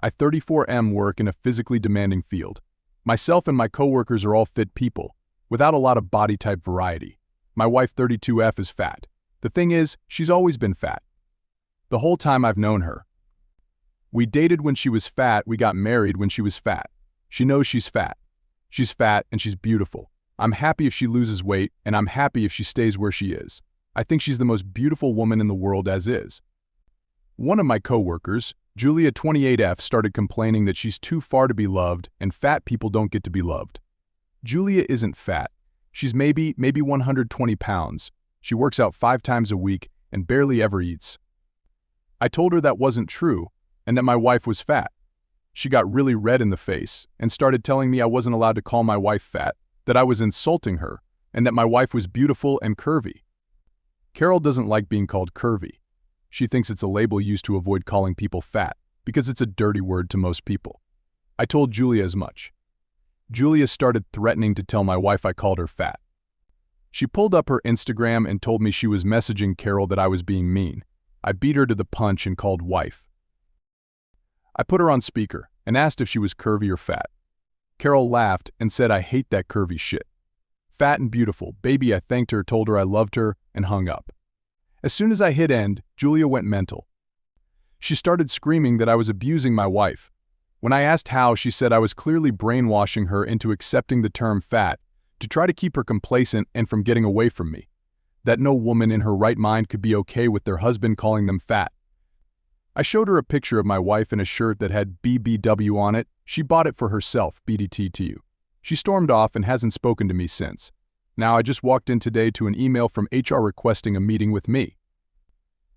I 34M work in a physically demanding field. Myself and my coworkers are all fit people, without a lot of body type variety. My wife 32F is fat. The thing is, she's always been fat. The whole time I've known her. We dated when she was fat, we got married when she was fat. She knows she's fat. She's fat and she's beautiful. I'm happy if she loses weight, and I'm happy if she stays where she is. I think she's the most beautiful woman in the world as is. One of my coworkers, Julia 28F, started complaining that she's too far to be loved and fat people don't get to be loved. Julia isn't fat. She's maybe 120 pounds. She works out 5 times a week and barely ever eats. I told her that wasn't true and that my wife was fat. She got really red in the face and started telling me I wasn't allowed to call my wife fat, that I was insulting her, and that my wife was beautiful and curvy. Carol doesn't like being called curvy. She thinks it's a label used to avoid calling people fat because it's a dirty word to most people. I told Julia as much. Julia started threatening to tell my wife I called her fat. She pulled up her Instagram and told me she was messaging Carol that I was being mean. I beat her to the punch and called wife. I put her on speaker and asked if she was curvy or fat. Carol laughed and said I hate that curvy shit. Fat and beautiful, baby. I thanked her, told her I loved her, and hung up. As soon as I hit end, Julia went mental. She started screaming that I was abusing my wife. When I asked how, she said I was clearly brainwashing her into accepting the term fat to try to keep her complacent and from getting away from me. That no woman in her right mind could be okay with their husband calling them fat. I showed her a picture of my wife in a shirt that had BBW on it. She bought it for herself, BDT to you. She stormed off and hasn't spoken to me since. Now I just walked in today to an email from HR requesting a meeting with me.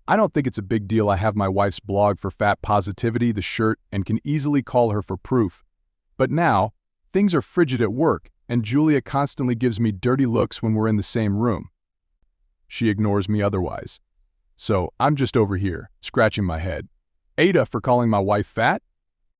I don't think it's a big deal. I have my wife's blog for fat positivity, the shirt, and can easily call her for proof. But now, things are frigid at work, and Julia constantly gives me dirty looks when we're in the same room. She ignores me otherwise. So I'm just over here, scratching my head. Ada for calling my wife fat?